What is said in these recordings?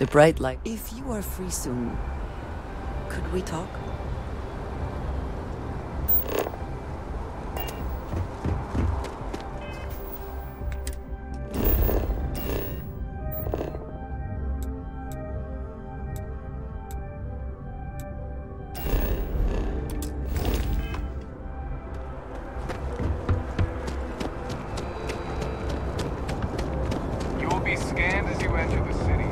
The bright light. If you are free soon, could we talk? You will be scanned as you enter the city.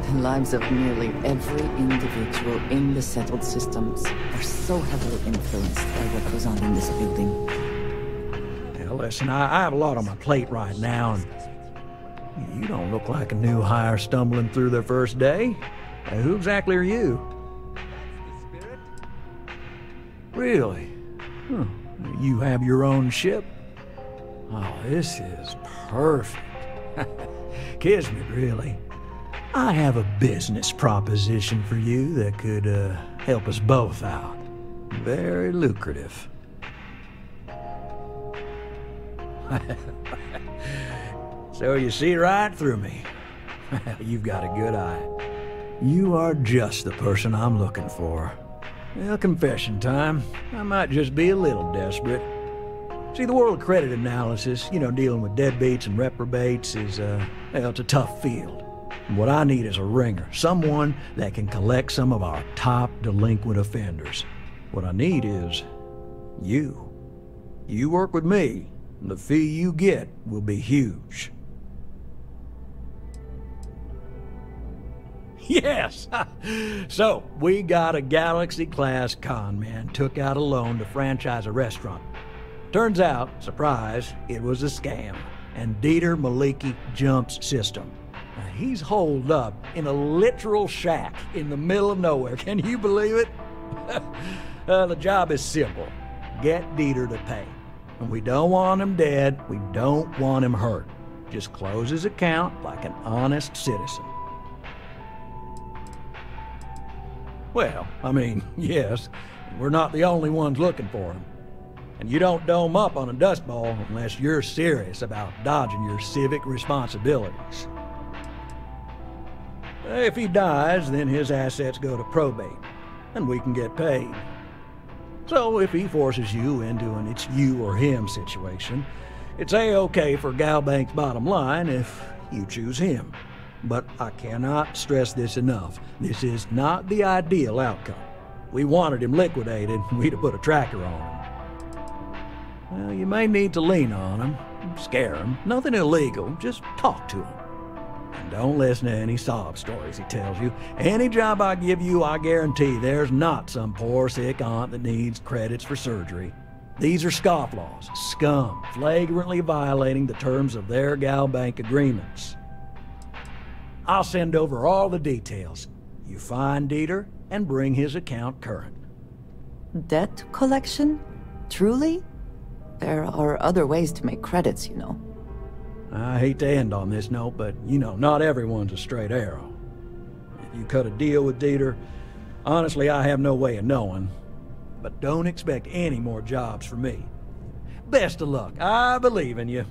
The lives of nearly every individual in the settled systems are so heavily influenced by what goes on in this building. Now listen, I have a lot on my plate right now, and you don't look like a new hire stumbling through their first day. Who exactly are you? Really? Huh. You have your own ship? Oh, this is perfect. Kismet, really. I have a business proposition for you that could help us both out. Very lucrative. So you see right through me. You've got a good eye. You are just the person I'm looking for. Well, confession time. I might just be a little desperate. See, the world of credit analysis, dealing with deadbeats and reprobates is, it's a tough field. What I need is a ringer, someone that can collect some of our top delinquent offenders. What I need is you. You work with me, and the fee you get will be huge. Yes! So, we got a Galaxy-class con man took out a loan to franchise a restaurant. Turns out, surprise, it was a scam, and Dieter Maliki jumps system. Now, he's holed up in a literal shack in the middle of nowhere. Can you believe it? The job is simple. Get Dieter to pay. And we don't want him dead. We don't want him hurt. Just close his account like an honest citizen. Well, I mean, yes, we're not the only ones looking for him. And you don't dome up on a dust ball unless you're serious about dodging your civic responsibilities. If he dies, then his assets go to probate, and we can get paid. So if he forces you into an it's you or him situation, it's A-okay for Galbank's bottom line if you choose him. But I cannot stress this enough. This is not the ideal outcome. We wanted him liquidated, we'd have put a tracker on him. Well, you may need to lean on him, scare him. Nothing illegal, just talk to him. And don't listen to any sob stories he tells you. Any job I give you, I guarantee there's not some poor sick aunt that needs credits for surgery. These are scofflaws, scum, flagrantly violating the terms of their Galbank agreements. I'll send over all the details. You find Dieter and bring his account current. Debt collection? Truly? There are other ways to make credits, you know. I hate to end on this note, but, not everyone's a straight arrow. If you cut a deal with Dieter, honestly, I have no way of knowing. But don't expect any more jobs from me. Best of luck. I believe in you.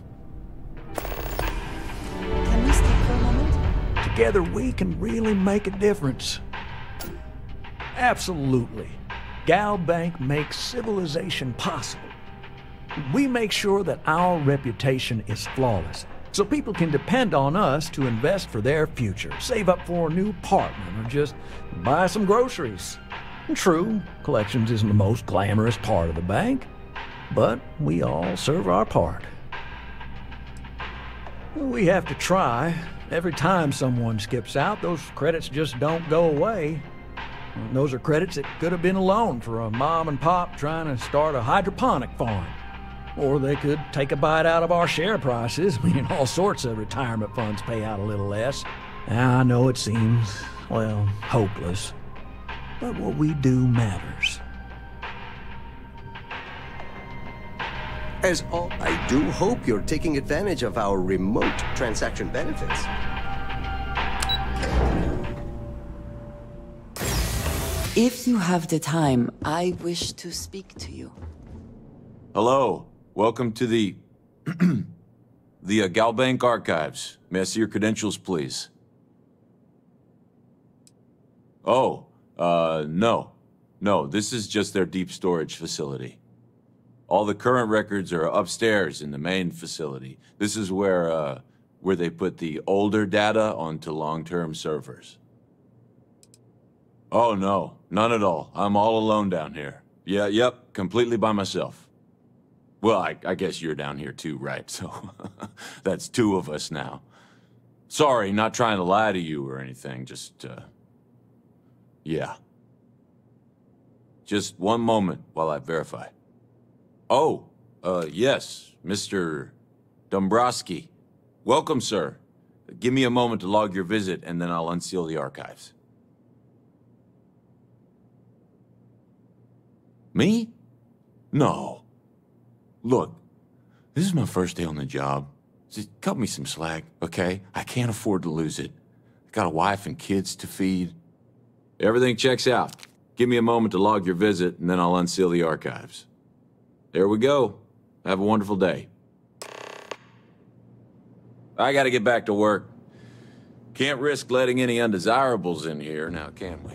Can we stop for a moment? Together we can really make a difference. Absolutely. Galbank makes civilization possible. We make sure that our reputation is flawless, so people can depend on us to invest for their future, save up for a new apartment, or just buy some groceries. True, collections isn't the most glamorous part of the bank, but we all serve our part. We have to try. Every time someone skips out, those credits just don't go away. And those are credits that could have been a loan for a mom and pop trying to start a hydroponic farm. Or they could take a bite out of our share prices. I mean, all sorts of retirement funds pay out a little less. Now, I know it seems, well, hopeless. But what we do matters. I do hope you're taking advantage of our remote transaction benefits. If you have the time, I wish to speak to you. Hello. Welcome to the Galbank Archives. May I see your credentials, please? Oh, no. No, this is just their deep storage facility. All the current records are upstairs in the main facility. This is where they put the older data onto long-term servers. Oh, no. None at all. I'm all alone down here. Yep, completely by myself. Well, I guess you're down here too, right? So, that's two of us now. Sorry, not trying to lie to you or anything, just, yeah. Just one moment while I verify. Oh, yes, Mr. Dombrowski. Welcome, sir. Give me a moment to log your visit, and then I'll unseal the archives. Me? No. Look, this is my first day on the job. Just cut me some slack, okay? I can't afford to lose it. I got a wife and kids to feed. Everything checks out. Give me a moment to log your visit, and then I'll unseal the archives. There we go. Have a wonderful day. I gotta get back to work. Can't risk letting any undesirables in here now, can we?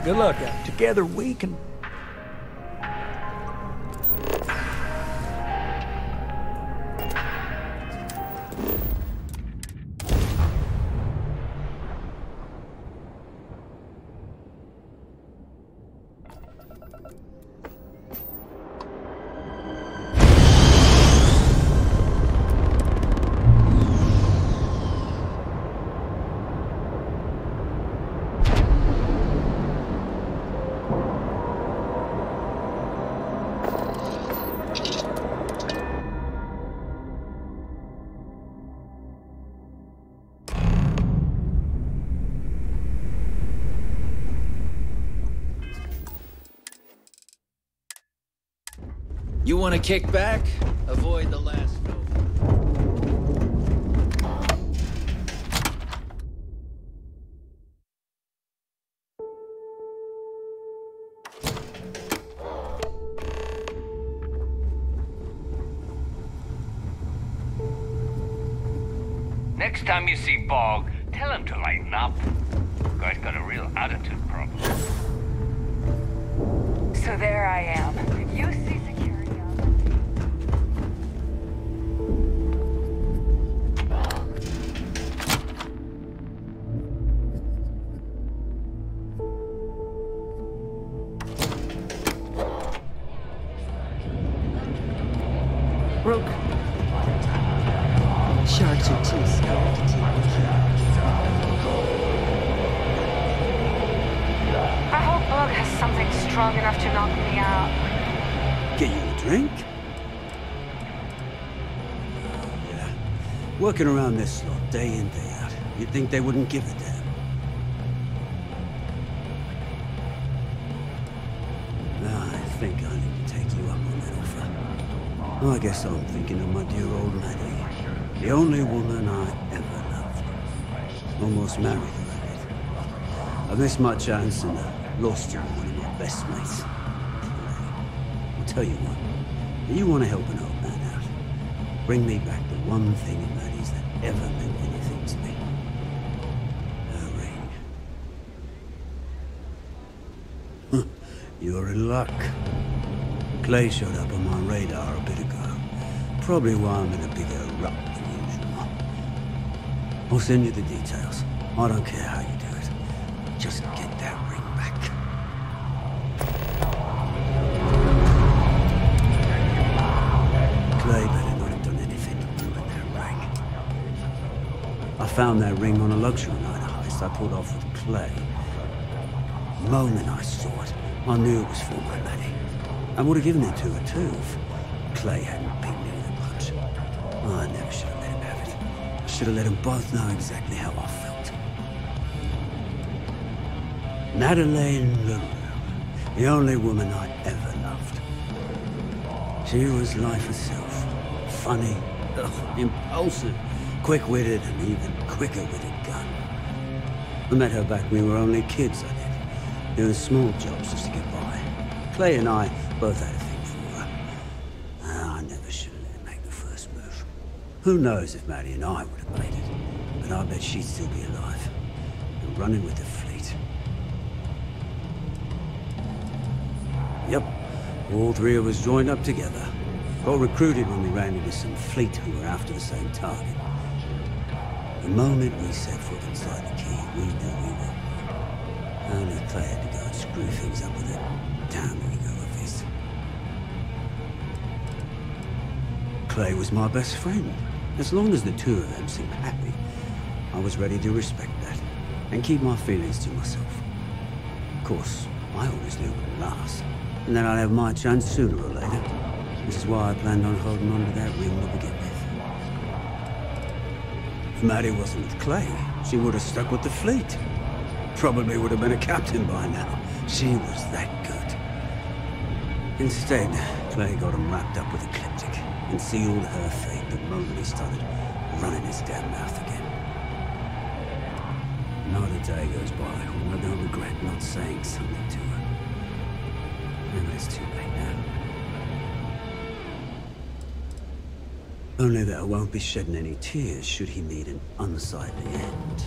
Good luck out. Together we can... You want to kick back? Avoid the last Next time you see Bog, tell him to lighten up. Guy's got a real attitude problem. So there I am. You see security on. Rook. Sharks are too scared to take me here. I hope Bug has something strong enough to knock me out. Get you a drink? Yeah. Working around this slot day in, day out. You'd think they wouldn't give a damn. I think I need to take you up on that offer. Well, I guess I'm thinking of my dear old lady. The only woman I ever loved. Almost married her, I did. I missed my chance and lost her, one of my best mates. I'll tell you what, if you want to help an old man out, bring me back the one thing in Maddie's that ever meant anything to me. Her ring. You're in luck. Clay showed up on my radar a bit ago. Probably why I'm in a bigger rut than usual. I'll send you the details. I don't care how you do it. Just get that ring back. Clay better not have done anything to ruin that ring. I found that ring on a luxury night heist I pulled off with Clay. The moment I saw it, I knew it was for my Maddie. I would have given it to her too if Clay hadn't beat me with a punch. I never should have let him have it. I should have let them both know exactly how I felt. Madeleine LaRue, the only woman I'd ever loved. She was life itself. Funny, impulsive, quick-witted, and even quicker-witted gun. I met her back when we were only kids, I did. Doing small jobs just to get by. Clay and I both had a thing for her. I never should have let her make the first move. Who knows if Maddie and I would have made it, but I bet she'd still be alive and running with the fleet. Yep, all three of us joined up together. Got recruited when we ran into some fleet who were after the same target. The moment we set foot inside the key, we knew we were. Only Clay had to go and screw things up with it. Damn ego of his. Clay was my best friend. As long as the two of them seemed happy, I was ready to respect that and keep my feelings to myself. Of course, I always knew it would last, and that I'd have my chance sooner or later. This is why I planned on holding on to that ring to begin with. If Maddie wasn't with Clay, she would have stuck with the fleet. Probably would have been a captain by now. She was that good. Instead, Clay got him wrapped up with Ecliptic and sealed her fate the moment he started running his damn mouth again. Not a day goes by when I don't regret not saying something to her. But it's too late now. Only that I won't be shedding any tears should he meet an unsightly end.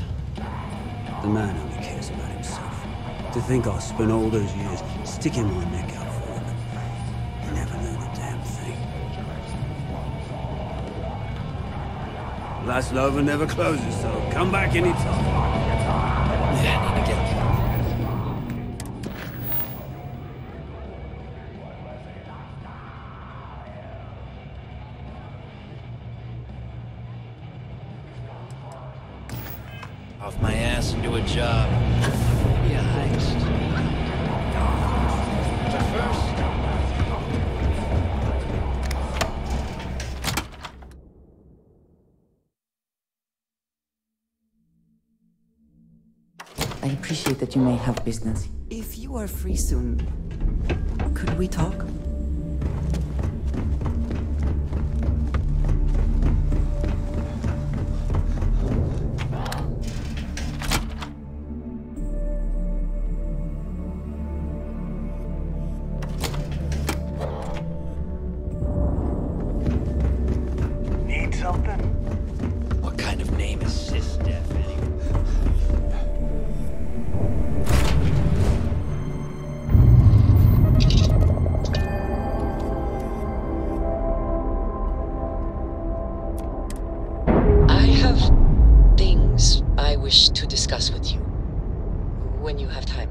The man only cares about himself. To think I'll spend all those years sticking my neck out for him and never learn a damn thing. Last lover never closes, so come back anytime. Yeah, I need to get... Off my ass and do a job. Maybe a heist. But first... I appreciate that you may have business. If you are free soon, could we talk? Need something? What kind of name is this stuff anyway? I have things I wish to discuss with you when you have time.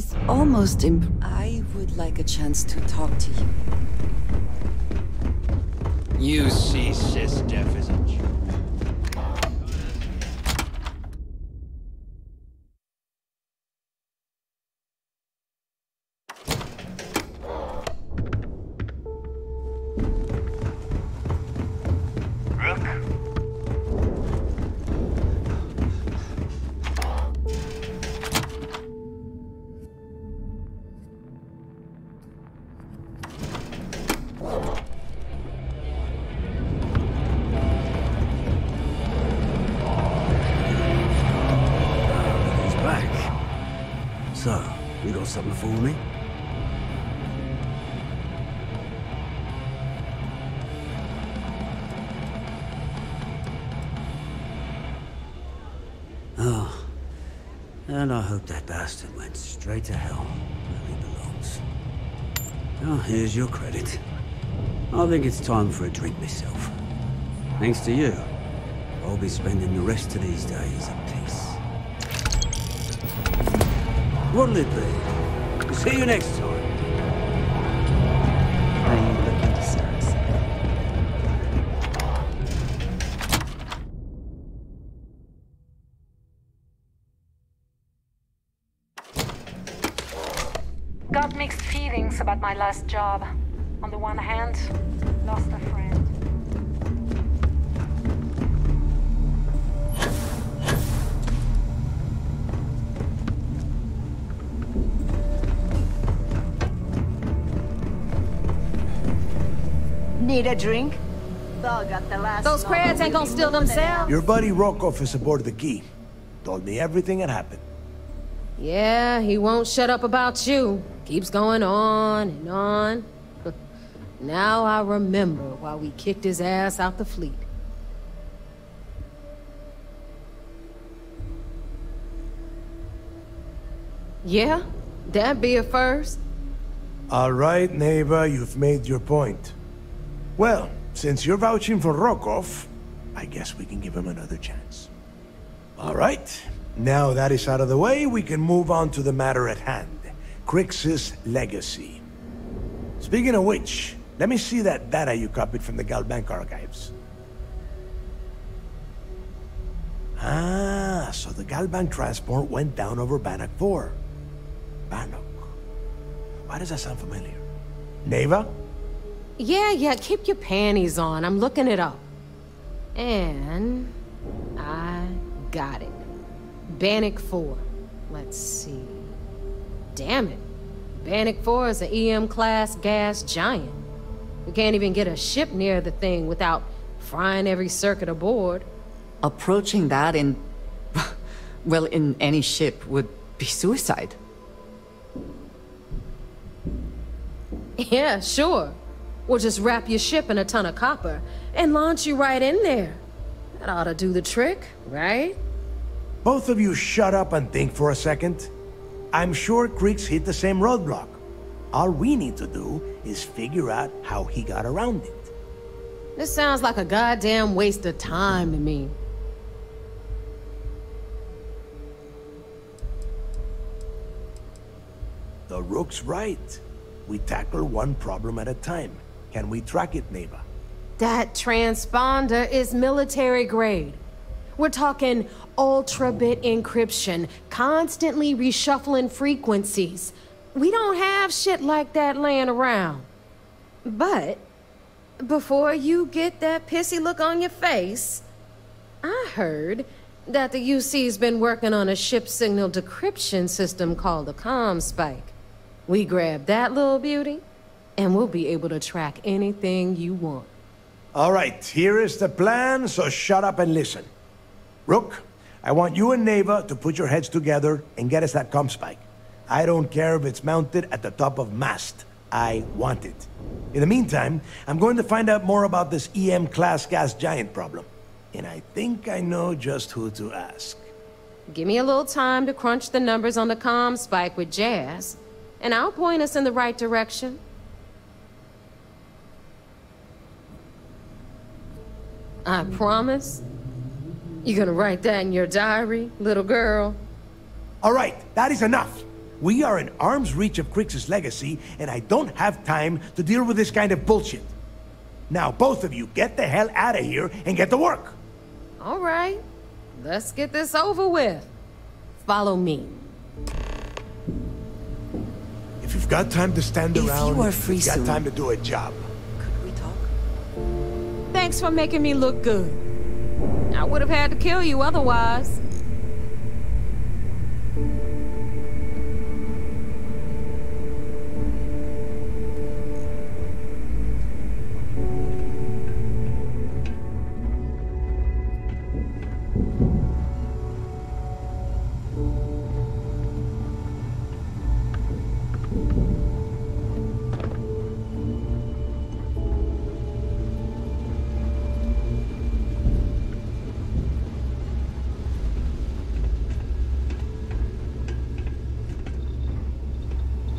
is almost I would like a chance to talk to you. You see cis deaf as a joke. So, you got something for me? Oh, and I hope that bastard went straight to hell where he belongs. Oh, here's your credit. I think it's time for a drink myself. Thanks to you, I'll be spending the rest of these days at peace. What'll it be? See you next time. Are you looking to start something? Got mixed feelings about my last job. On the one hand, lost a friend. Need a drink? Dog got the last. Those crabs ain't gonna steal themselves. Your buddy Rokov is aboard the key. Told me everything that happened. Yeah, he won't shut up about you. Keeps going on and on. Now I remember why we kicked his ass out the fleet. Yeah, that'd be a first. All right, neighbor, you've made your point. Well, since you're vouching for Rokov, I guess we can give him another chance. All right, now that is out of the way, we can move on to the matter at hand. Crix's legacy. Speaking of which, let me see that data you copied from the Galbank archives. Ah, so the Galbank transport went down over Bannock 4. Bannock. Why does that sound familiar? Neva? Yeah, keep your panties on. I'm looking it up. And I got it. Bannock 4. Let's see. Damn it. Bannock 4 is an EM-class gas giant. We can't even get a ship near the thing without frying every circuit aboard. Approaching that in... well, in any ship would be suicide. Yeah, sure. We'll just wrap your ship in a ton of copper and launch you right in there. That ought to do the trick, right? Both of you shut up and think for a second. I'm sure Crix hit the same roadblock. All we need to do is figure out how he got around it. This sounds like a goddamn waste of time to me. The Rook's right. We tackle one problem at a time. Can we track it, Neva? That transponder is military grade. We're talking ultra-bit encryption, constantly reshuffling frequencies. We don't have shit like that laying around. But before you get that pissy look on your face, I heard that the UC's been working on a ship signal decryption system called the ComSpike. We grab that little beauty, and we'll be able to track anything you want. All right, here is the plan, so shut up and listen. Rook, I want you and Neva to put your heads together and get us that ComSpike. I don't care if it's mounted at the top of mast. I want it. In the meantime, I'm going to find out more about this EM-class gas giant problem. And I think I know just who to ask. Give me a little time to crunch the numbers on the ComSpike with Jazz, and I'll point us in the right direction. I promise. You gonna write that in your diary, little girl? All right, that is enough. We are in arm's reach of Crix's legacy, and I don't have time to deal with this kind of bullshit. Now, both of you, get the hell out of here and get to work! All right. Let's get this over with. Follow me. If you've got time to stand around, you are free you've got soon, time to do a job. could we talk? Thanks for making me look good. I would have had to kill you otherwise.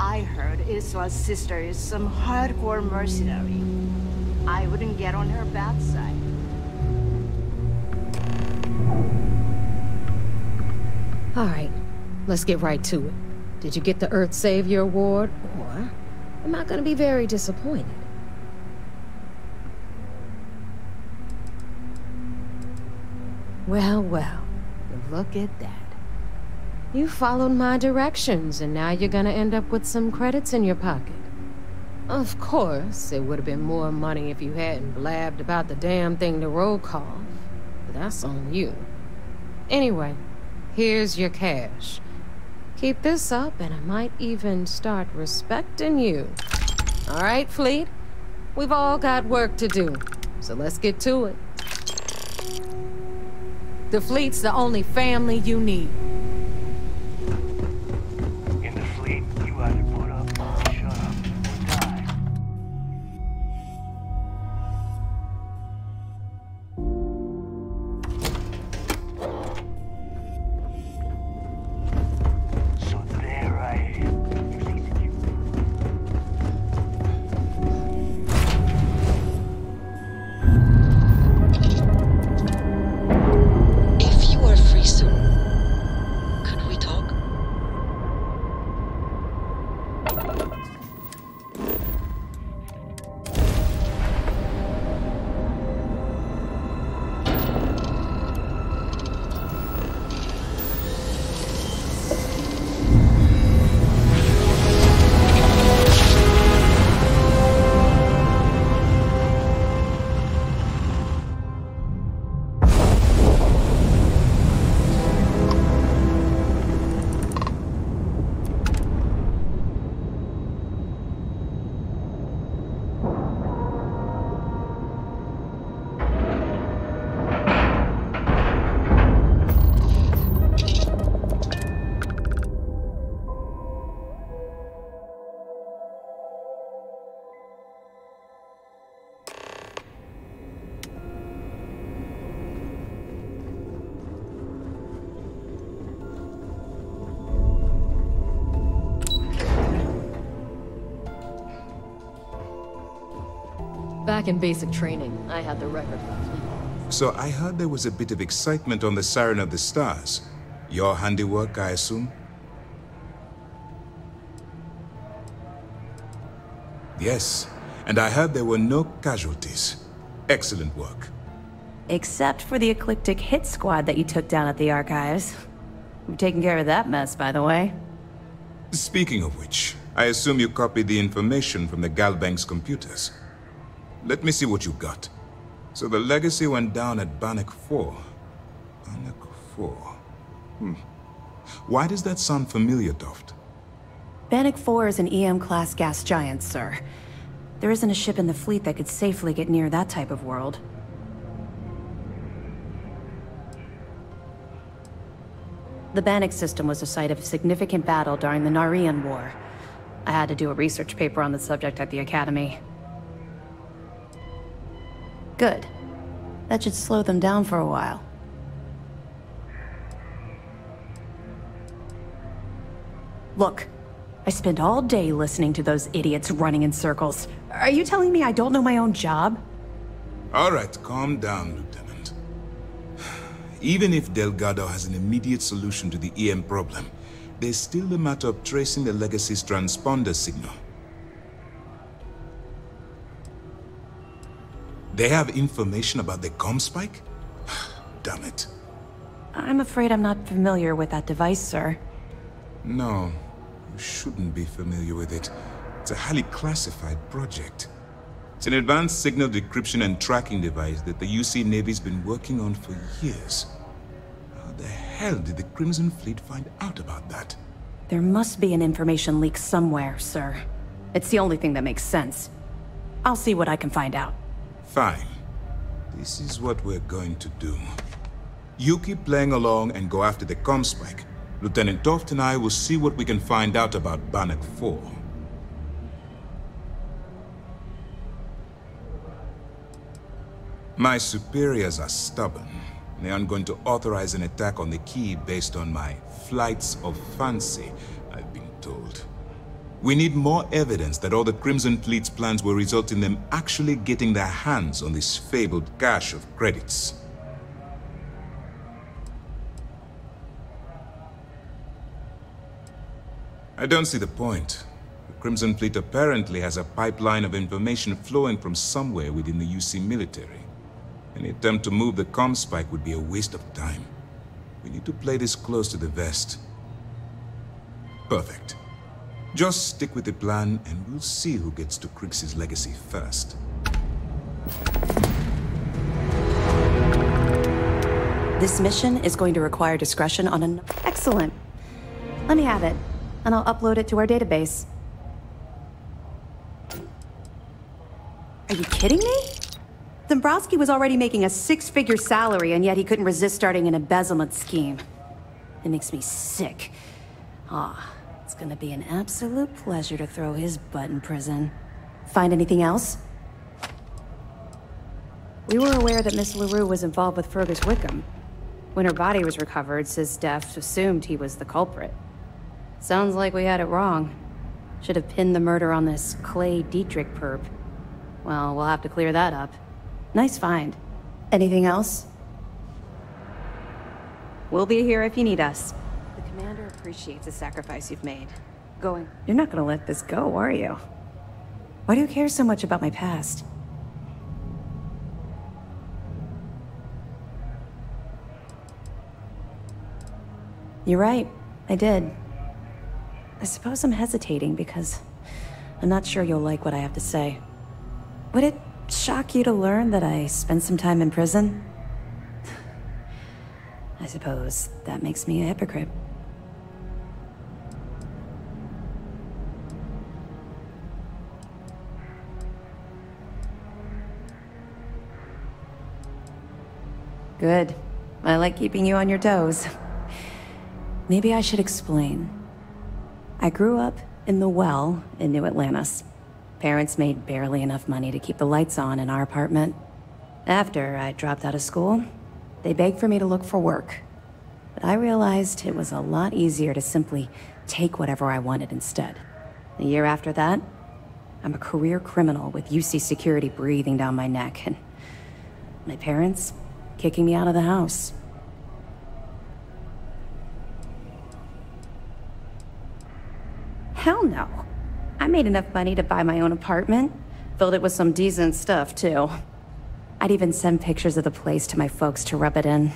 I heard Isla's sister is some hardcore mercenary. I wouldn't get on her bad side. All right, let's get right to it. Did you get the Earth Savior Award, or am I gonna be very disappointed? Well, look at that. You followed my directions, and now you're gonna end up with some credits in your pocket. Of course, it would have been more money if you hadn't blabbed about the damn thing to Rokov, but that's on you. Anyway, here's your cash. Keep this up, and I might even start respecting you. All right, Fleet? We've all got work to do, so let's get to it. The Fleet's the only family you need. In the fleet, you either put up or shut up or die. So there I am. If you are free soon, could we talk? Back in basic training, I had the record for Fleet. So I heard there was a bit of excitement on the Siren of the Stars. Your handiwork, I assume? Yes, and I heard there were no casualties. Excellent work. Except for the eclectic hit squad that you took down at the archives. We've taken care of that mess, by the way. Speaking of which, I assume you copied the information from the Galbank's computers. Let me see what you got. So the legacy went down at Bannock 4. Bannock 4. Why does that sound familiar, Toft? Bannock 4 is an EM-class gas giant, sir. There isn't a ship in the fleet that could safely get near that type of world. The Bannock system was the site of a significant battle during the Narian War. I had to do a research paper on the subject at the Academy. Good. That should slow them down for a while. Look, I spent all day listening to those idiots running in circles. Are you telling me I don't know my own job? All right, calm down, Lieutenant. Even if Delgado has an immediate solution to the EM problem, there's still the matter of tracing the Legacy's transponder signal. They have information about the comm spike? Damn it. I'm afraid I'm not familiar with that device, sir. No, you shouldn't be familiar with it. It's a highly classified project. It's an advanced signal decryption and tracking device that the UC Navy's been working on for years. How the hell did the Crimson Fleet find out about that? There must be an information leak somewhere, sir. It's the only thing that makes sense. I'll see what I can find out. Fine. This is what we're going to do. You keep playing along and go after the comm spike. Lieutenant Toft and I will see what we can find out about Bannock 4. My superiors are stubborn. They aren't going to authorize an attack on the key based on my flights of fancy, I've been told. We need more evidence that all the Crimson Fleet's plans will result in them actually getting their hands on this fabled cache of credits. I don't see the point. The Crimson Fleet apparently has a pipeline of information flowing from somewhere within the UC military. Any attempt to move the comm spike would be a waste of time. We need to play this close to the vest. Perfect. Just stick with the plan and we'll see who gets to Crix's legacy first. This mission is going to require discretion on an... Excellent. Let me have it, and I'll upload it to our database. Are you kidding me? Dombrowski was already making a 6-figure salary, and yet he couldn't resist starting an embezzlement scheme. It makes me sick. It's gonna be an absolute pleasure to throw his butt in prison. Find anything else? We were aware that Miss LaRue was involved with Fergus Wickham. When her body was recovered, SysDef assumed he was the culprit. Sounds like we had it wrong. Should have pinned the murder on this Clay Dietrich perp. Well, we'll have to clear that up. Nice find. Anything else? We'll be here if you need us. The commander appreciates the sacrifice you've made. Going. You're not gonna let this go, are you? Why do you care so much about my past? You're right. I did. I suppose I'm hesitating because I'm not sure you'll like what I have to say. Would it shock you to learn that I spent some time in prison? I suppose that makes me a hypocrite. Good. I like keeping you on your toes. Maybe I should explain. I grew up in the Well in New Atlantis. Parents made barely enough money to keep the lights on in our apartment. After I dropped out of school, they begged for me to look for work. But I realized it was a lot easier to simply take whatever I wanted instead. A year after that, I'm a career criminal with UC security breathing down my neck, and my parents kicking me out of the house. Hell no. I made enough money to buy my own apartment. Filled it with some decent stuff, too. I'd even send pictures of the place to my folks to rub it in.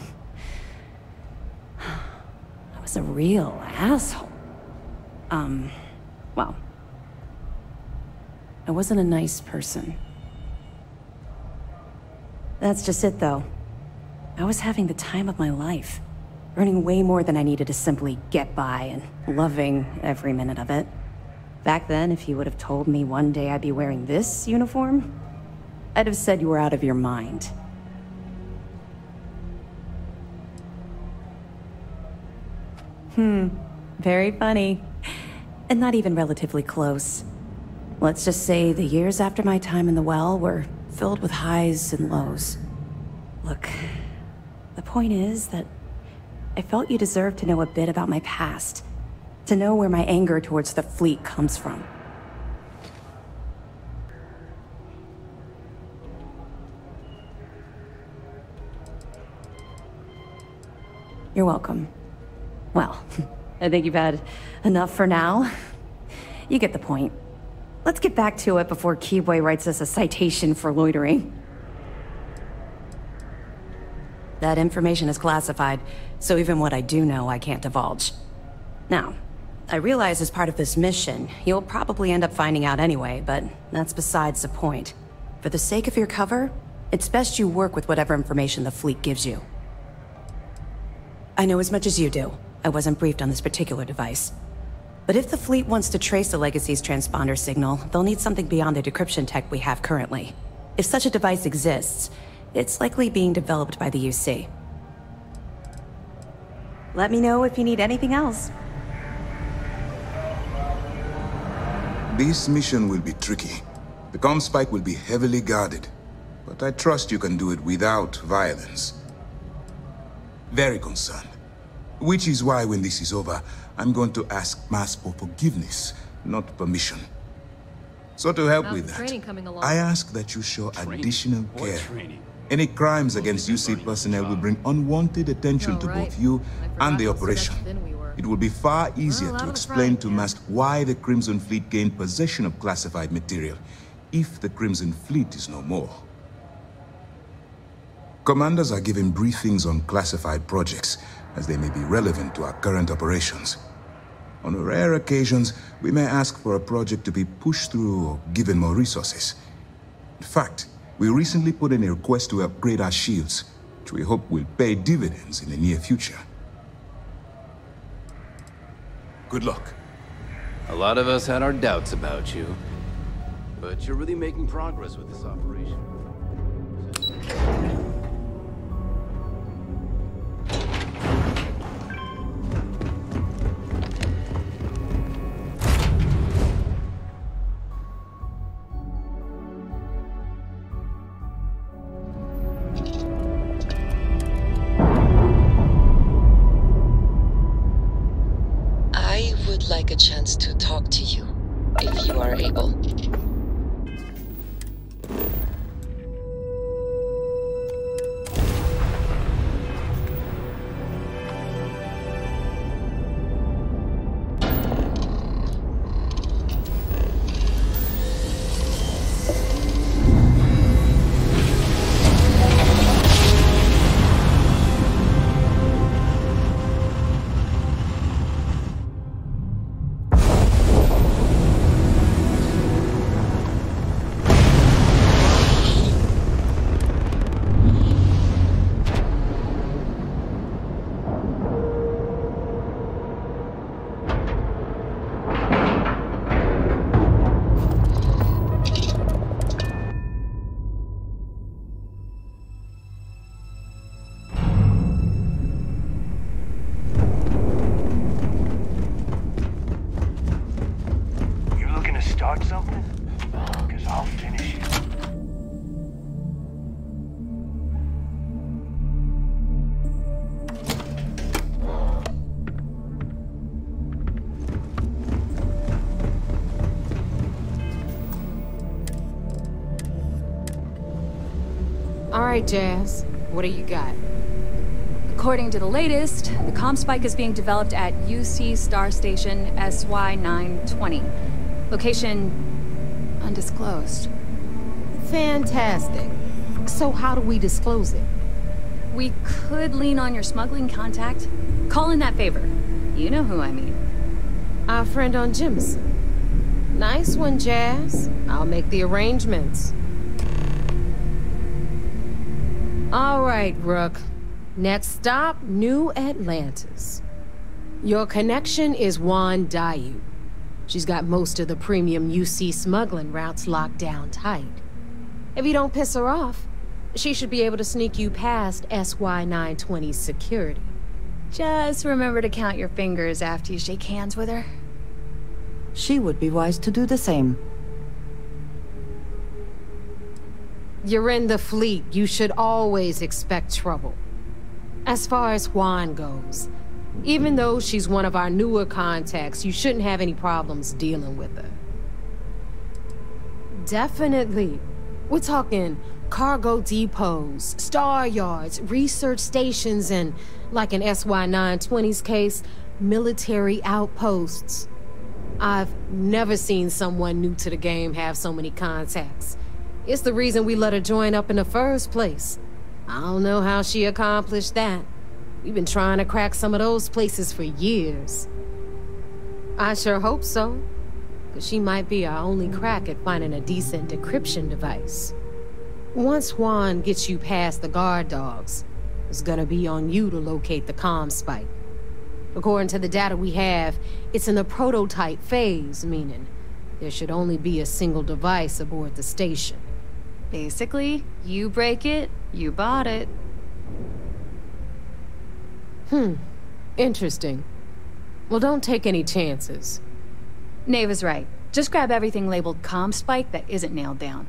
I was a real asshole. Well, I wasn't a nice person. That's just it, though. I was having the time of my life. Earning way more than I needed to simply get by and loving every minute of it. Back then, if you would have told me one day I'd be wearing this uniform, I'd have said you were out of your mind. Very funny. And not even relatively close. Let's just say the years after my time in the Well were filled with highs and lows. Look, the point is that I felt you deserved to know a bit about my past. To know where my anger towards the fleet comes from. You're welcome. Well, I think you've had enough for now. You get the point. Let's get back to it before Keyboy writes us a citation for loitering. That information is classified, so even what I do know, I can't divulge. Now, I realize as part of this mission, you'll probably end up finding out anyway, but that's besides the point. For the sake of your cover, it's best you work with whatever information the fleet gives you. I know as much as you do. I wasn't briefed on this particular device. But if the fleet wants to trace the Legacy's transponder signal, they'll need something beyond the decryption tech we have currently. If such a device exists, it's likely being developed by the UC. Let me know if you need anything else. This mission will be tricky. The comm spike will be heavily guarded, but I trust you can do it without violence. Very concerned. Which is why when this is over, I'm going to ask Mass for forgiveness, not permission. So to help with that, I ask that you show additional care. Any crimes against UC personnel will bring unwanted attention to both you and the operation. It will be far easier to explain to Mask why the Crimson Fleet gained possession of classified material, if the Crimson Fleet is no more. Commanders are given briefings on classified projects, as they may be relevant to our current operations. On rare occasions, we may ask for a project to be pushed through or given more resources. In fact, we recently put in a request to upgrade our shields, which we hope will pay dividends in the near future. Good luck. A lot of us had our doubts about you, but you're really making progress with this operation. Like a chance to talk to you, if you are able. Something? Because I'll finish it. All right, Jazz. What do you got? According to the latest, the comm spike is being developed at UC Star Station SY-920. Location undisclosed. Fantastic. So how do we disclose it? We could lean on your smuggling contact. Call in that favor. You know who I mean. Our friend on Jimison. Nice one, Jazz. I'll make the arrangements. All right, Rook. Next stop, New Atlantis. Your connection is Juan Dayu. She's got most of the premium UC smuggling routes locked down tight. If you don't piss her off, she should be able to sneak you past SY-920's security. Just remember to count your fingers after you shake hands with her. She would be wise to do the same. You're in the fleet. You should always expect trouble. As far as Juan goes, even though she's one of our newer contacts, you shouldn't have any problems dealing with her. Definitely. We're talking cargo depots, star yards, research stations, and, like in SY-920's case, military outposts. I've never seen someone new to the game have so many contacts. It's the reason we let her join up in the first place. I don't know how she accomplished that. We've been trying to crack some of those places for years. I sure hope so, because she might be our only crack at finding a decent decryption device. Once Juan gets you past the guard dogs, it's gonna be on you to locate the comm spike. According to the data we have, it's in the prototype phase, meaning there should only be a single device aboard the station. Basically, you break it, you bought it. Interesting. Well, don't take any chances. Neva's right. Just grab everything labeled comm spike that isn't nailed down.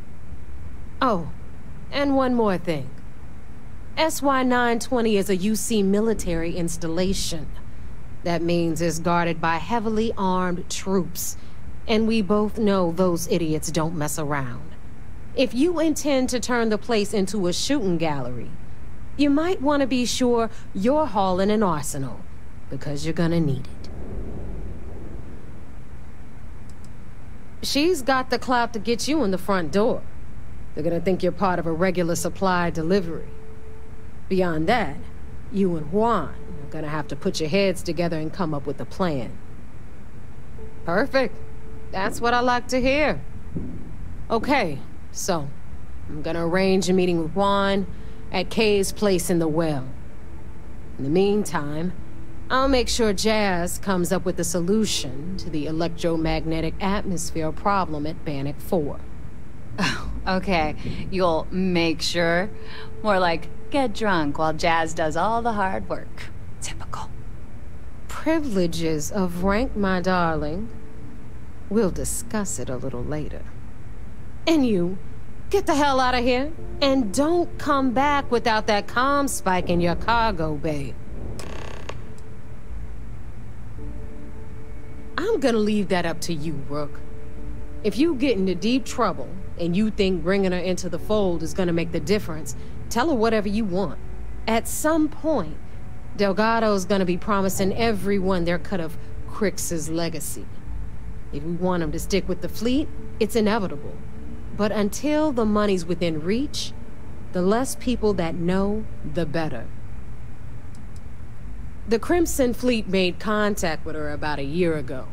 Oh, and one more thing. SY-920 is a UC military installation. That means it's guarded by heavily armed troops. And we both know those idiots don't mess around. If you intend to turn the place into a shooting gallery, you might want to be sure you're hauling an arsenal, because you're gonna need it. She's got the clout to get you in the front door. They're gonna think you're part of a regular supply delivery. Beyond that, you and Juan are gonna have to put your heads together and come up with a plan. Perfect. That's what I like to hear. Okay, so I'm gonna arrange a meeting with Juan at Kay's place in the well. In the meantime, I'll make sure Jazz comes up with a solution to the electromagnetic atmosphere problem at Bannock 4. Oh, okay. You'll make sure? More like, get drunk while Jazz does all the hard work. Typical. Privileges of rank, my darling. We'll discuss it a little later. And you, get the hell out of here. And don't come back without that comm spike in your cargo bay. I'm gonna leave that up to you, Rook. If you get into deep trouble, and you think bringing her into the fold is gonna make the difference, tell her whatever you want. At some point, Delgado's gonna be promising everyone their cut of Crix's legacy. If we want him to stick with the fleet, it's inevitable. But until the money's within reach, the less people that know, the better. The Crimson Fleet made contact with her about a year ago.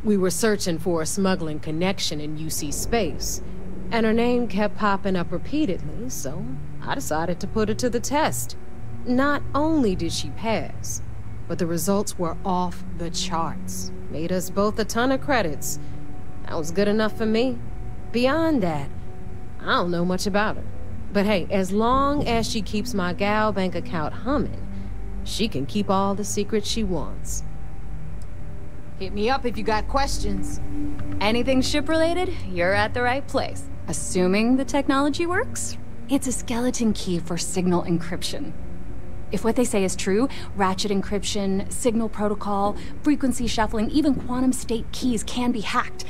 We were searching for a smuggling connection in UC space, and her name kept popping up repeatedly, so I decided to put her to the test. Not only did she pass, but the results were off the charts. Made us both a ton of credits. That was good enough for me. Beyond that, I don't know much about her. But hey, as long as she keeps my Gal bank account humming, she can keep all the secrets she wants. Hit me up if you got questions. Anything ship-related, you're at the right place. Assuming the technology works, it's a skeleton key for signal encryption. If what they say is true, ratchet encryption, signal protocol, frequency shuffling, even quantum state keys can be hacked.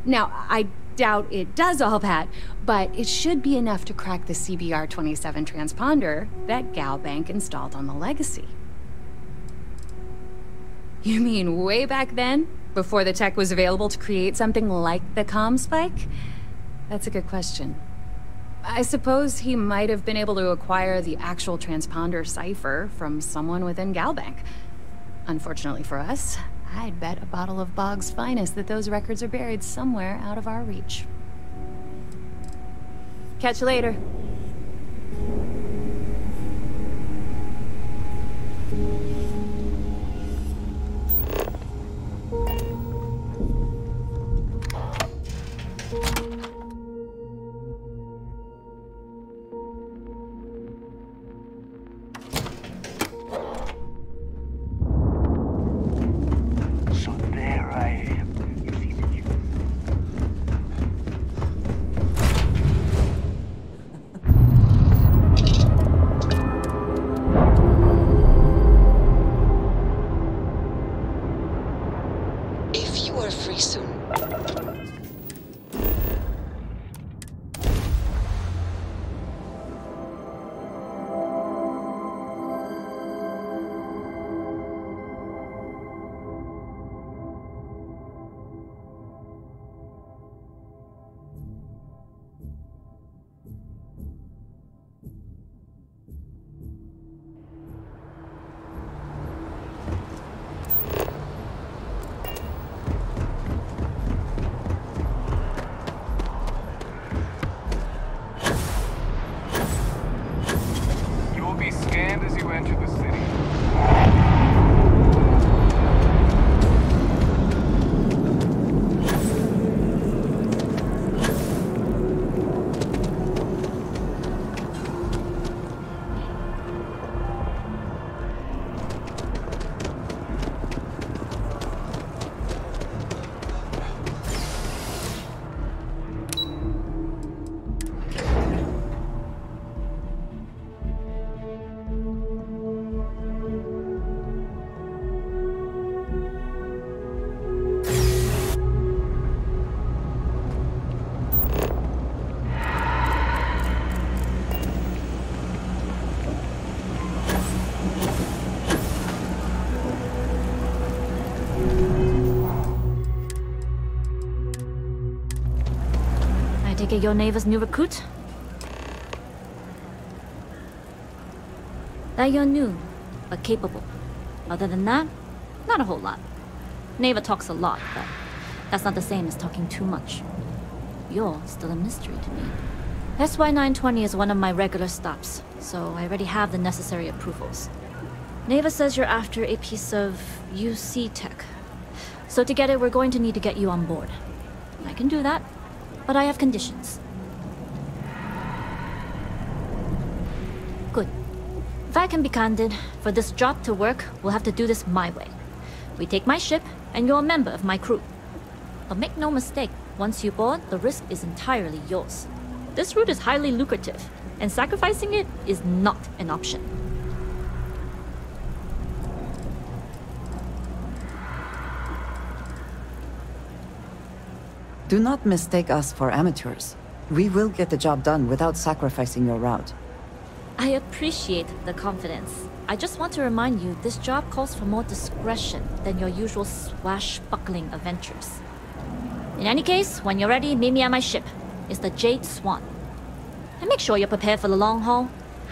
Now, I doubt it does all that, but it should be enough to crack the CBR-27 transponder that Gal Bank installed on the Legacy. You mean way back then? Before the tech was available to create something like the comm spike? That's a good question. I suppose he might have been able to acquire the actual transponder cipher from someone within Gal Bank. Unfortunately for us, I'd bet a bottle of Bog's finest that those records are buried somewhere out of our reach. Catch you later. take it you're Neva's new recruit? That you're new, but capable. Other than that, not a whole lot. Neva talks a lot, but that's not the same as talking too much. You're still a mystery to me. SY920 is one of my regular stops, so I already have the necessary approvals. Neva says you're after a piece of UC tech. So to get it, we're going to need to get you on board. I can do that, but I have conditions. Good. If I can be candid, for this job to work, we'll have to do this my way. We take my ship, and you're a member of my crew. But make no mistake, once you board, the risk is entirely yours. This route is highly lucrative, and sacrificing it is not an option. Do not mistake us for amateurs. We will get the job done without sacrificing your route. I appreciate the confidence. I just want to remind you, this job calls for more discretion than your usual swashbuckling adventures. In any case, when you're ready, meet me at my ship. It's the Jade Swan. And make sure you're prepared for the long haul.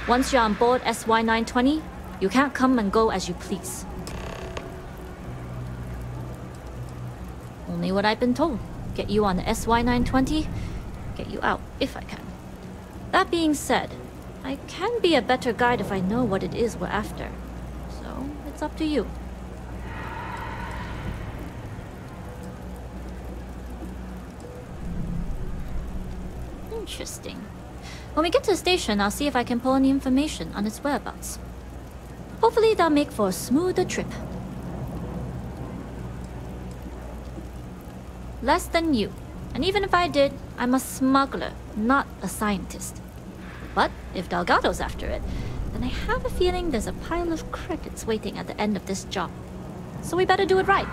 Once you're on board SY920, you can't come and go as you please. Only what I've been told. Get you on the SY920, get you out if I can. That being said, I can be a better guide if I know what it is we're after. So, it's up to you. Interesting. When we get to the station, I'll see if I can pull any information on its whereabouts. Hopefully that'll make for a smoother trip. Less than you. And even if I did, I'm a smuggler, not a scientist. But if Delgado's after it, then I have a feeling there's a pile of credits waiting at the end of this job. So we better do it right.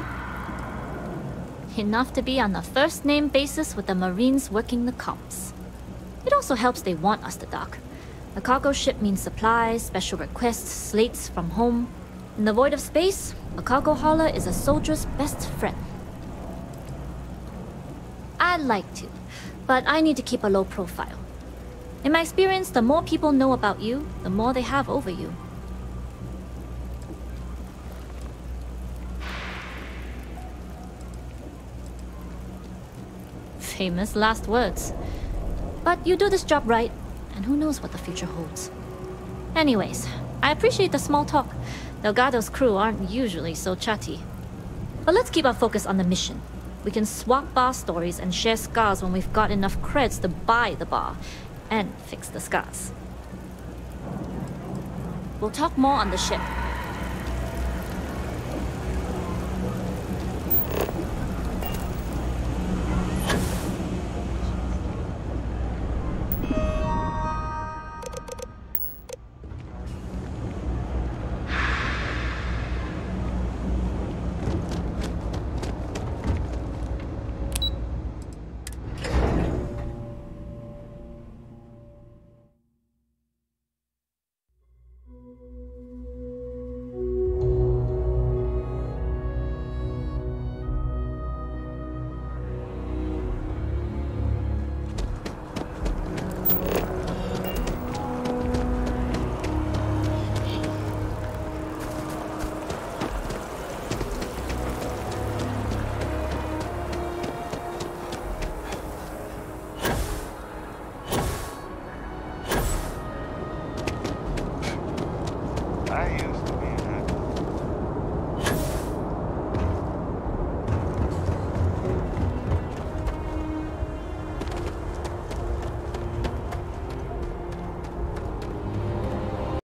Enough to be on a first-name basis with the Marines working the comms. It also helps they want us to dock. A cargo ship means supplies, special requests, slates from home. In the void of space, a cargo hauler is a soldier's best friend. I'd like to, but I need to keep a low profile. In my experience, the more people know about you, the more they have over you. Famous last words. But you do this job right, and who knows what the future holds. Anyways, I appreciate the small talk. Delgado's crew aren't usually so chatty. But let's keep our focus on the mission. We can swap bar stories and share scars when we've got enough creds to buy the bar and fix the scars. We'll talk more on the ship.